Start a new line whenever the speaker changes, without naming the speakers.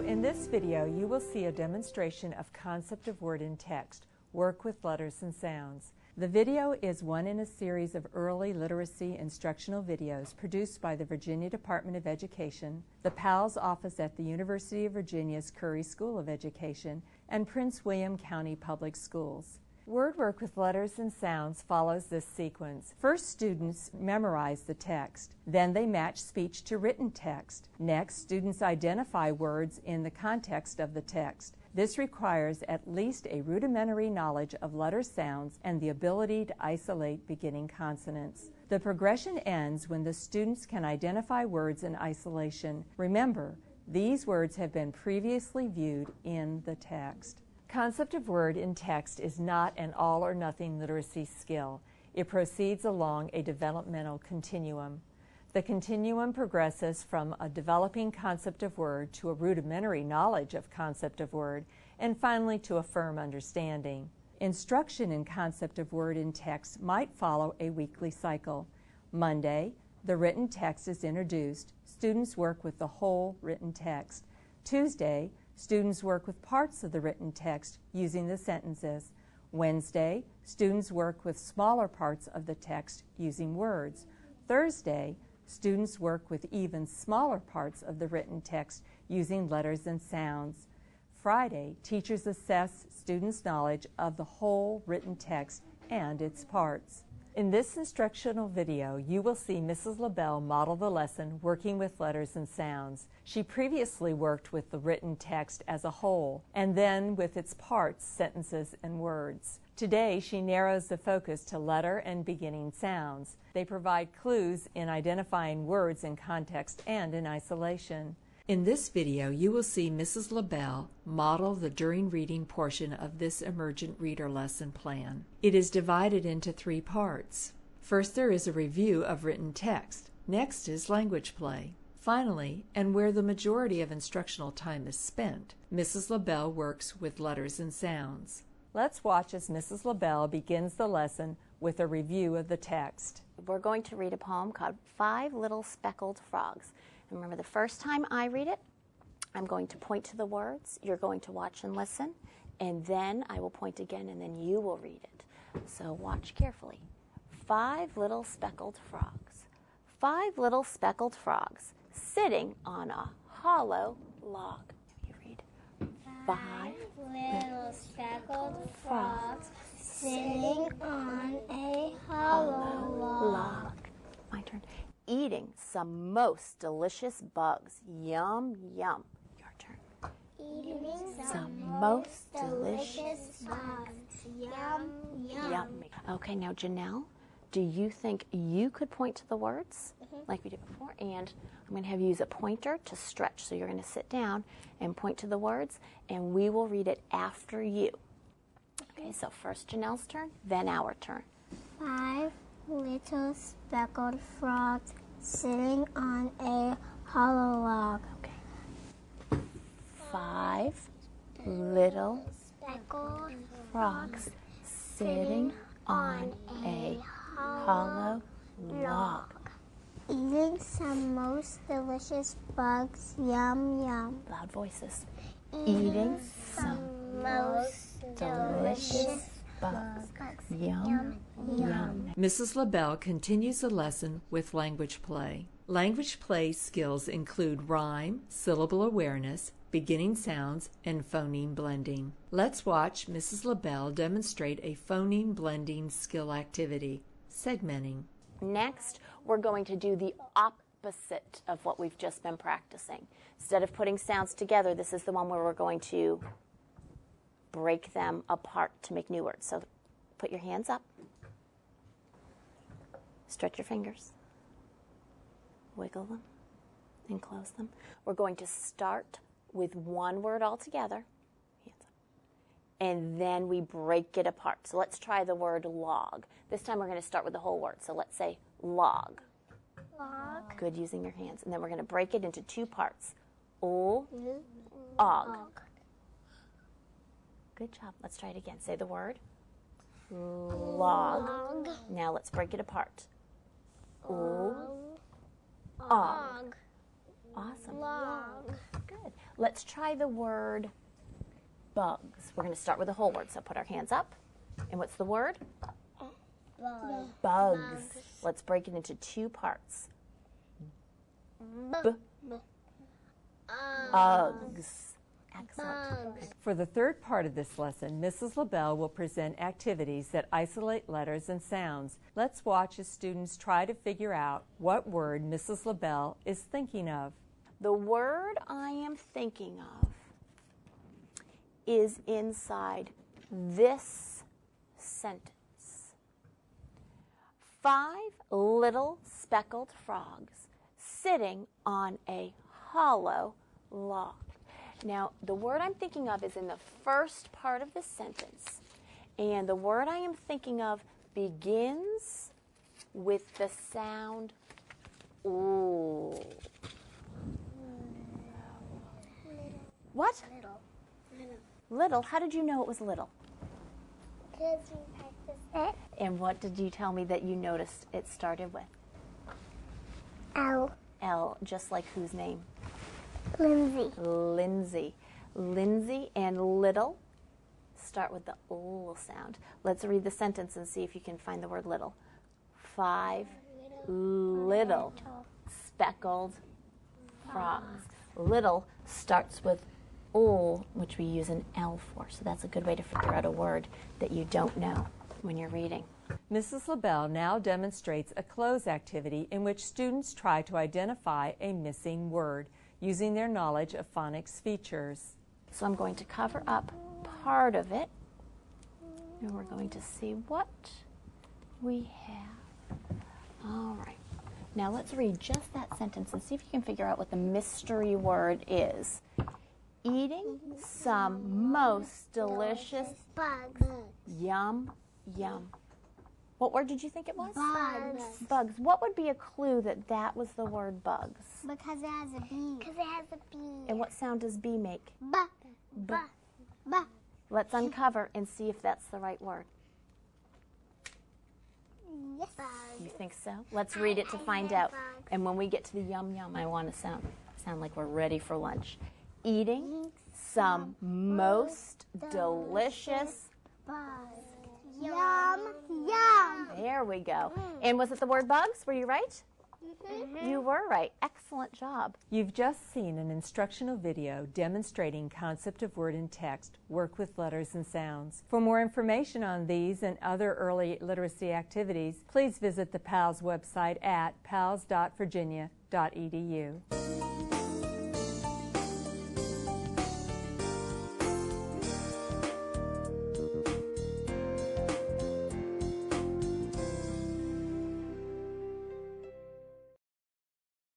In this video, you will see a demonstration of concept of word in text, work with letters and sounds. The video is one in a series of early literacy instructional videos produced by the Virginia Department of Education, the PALS office at the University of Virginia's Curry School of Education, and Prince William County Public Schools. Word work with letters and sounds follows this sequence. First, students memorize the text. Then they match speech to written text. Next, students identify words in the context of the text. This requires at least a rudimentary knowledge of letter sounds and the ability to isolate beginning consonants. The progression ends when the students can identify words in isolation. Remember, these words have been previously viewed in the text. Concept of word in text is not an all-or-nothing literacy skill. It proceeds along a developmental continuum. The continuum progresses from a developing concept of word to a rudimentary knowledge of concept of word, and finally to a firm understanding. Instruction in concept of word in text might follow a weekly cycle. Monday, the written text is introduced. Students work with the whole written text. Tuesday, students work with parts of the written text using the sentences. Wednesday, students work with smaller parts of the text using words. Thursday, students work with even smaller parts of the written text using letters and sounds. Friday, teachers assess students' knowledge of the whole written text and its parts. In this instructional video, you will see Mrs. LaBelle model the lesson working with letters and sounds. She previously worked with the written text as a whole, and then with its parts, sentences, and words. Today, she narrows the focus to letter and beginning sounds. They provide clues in identifying words in context and in isolation. In this video, you will see Mrs. LaBelle model the during reading portion of this emergent reader lesson plan. It is divided into 3 parts. First, there is a review of written text. Next is language play. Finally, and where the majority of instructional time is spent, Mrs. LaBelle works with letters and sounds. Let's watch as Mrs. LaBelle begins the lesson with a review of the text.
We're going to read a poem called 5 Little Speckled Frogs. And remember, the first time I read it, I'm going to point to the words, you're going to watch and listen, and then I will point again, and then you will read it. So watch carefully. 5 little speckled frogs. 5 little speckled frogs sitting on a hollow log. You read. 5
little speckled frogs sitting on a hollow log.
My turn. Eating some most delicious bugs. Yum, yum. Your turn.
Eating
Some most delicious
bugs. Yum, yum.
Yum. Okay, now Janelle, do you think you could point to the words like we did before? And I'm going to have you use a pointer to stretch. So you're going to sit down and point to the words, and we will read it after you. Okay, so first Janelle's turn, then our turn.
5 little speckled frogs sitting on a hollow log.
Okay. 5 little
Speckled
frogs sitting on a hollow log.
eating some most delicious bugs. Yum, yum.
Loud voices. Eating some
most
delicious bugs. Yum, yum.
Mrs. LaBelle continues the lesson with language play. Language play skills include rhyme, syllable awareness, beginning sounds, and phoneme blending. Let's watch Mrs. LaBelle demonstrate a phoneme blending skill activity, segmenting.
Next, we're going to do the opposite of what we've just been practicing. Instead of putting sounds together, this is the one where we're going to break them apart to make new words. So put your hands up. Stretch your fingers. Wiggle them and close them. We're going to start with one word altogether. Hands up. And then we break it apart. So let's try the word log. This time we're going to start with the whole word. So let's say log.
Log.
Good, using your hands. And then we're going to break it into 2 parts. Og. Good job. Let's try it again. Say the word. Log. Now let's break it apart. Og.
Og.
Awesome.
Log.
Good. Let's try the word bugs. We're going to start with the whole word, so put our hands up. And what's the word? Bugs. Let's break it into two parts. Bugs. Excellent.
For the third part of this lesson, Mrs. LaBelle will present activities that isolate letters and sounds. Let's watch as students try to figure out what word Mrs. LaBelle is thinking of.
The word I am thinking of is inside this sentence. 5 little speckled frogs sitting on a hollow log. Now, the word I'm thinking of is in the first part of the sentence, and the word I am thinking of begins with the sound ooh. What? Little. How did you know it was little?
Because we practiced it.
And what did you tell me that you noticed it started with?
L.
L, just like whose name?
Lindsay.
Lindsay. Lindsay and little start with the O sound. Let's read the sentence and see if you can find the word little. 5 little speckled frogs. Little starts with O, which we use an L for, so that's a good way to figure out a word that you don't know when you're reading.
Mrs. LaBelle now demonstrates a cloze activity in which students try to identify a missing word using their knowledge of phonics features.
So I'm going to cover up part of it, and we're going to see what we have. All right. Now let's read just that sentence and see if you can figure out what the mystery word is. Eating some most delicious
Bugs.
yum, yum. What word did you think it was?
Bugs.
Bugs. What would be a clue that that was the word bugs?
Because it has a B. Because it has a B.
And what sound does B make?
Ba. Ba. Ba.
Let's uncover and see if that's the right word.
Yes.
You think so? Let's read it to find out. And when we get to the yum yum, I want to sound like we're ready for lunch. Eating some most delicious.
Bugs. Yum. Yum.
There we go. And was it the word bugs? Were you right? You were right. Excellent job.
You've just seen an instructional video demonstrating concept of word and text, work with letters and sounds. For more information on these and other early literacy activities, please visit the PALS website at pals.virginia.edu.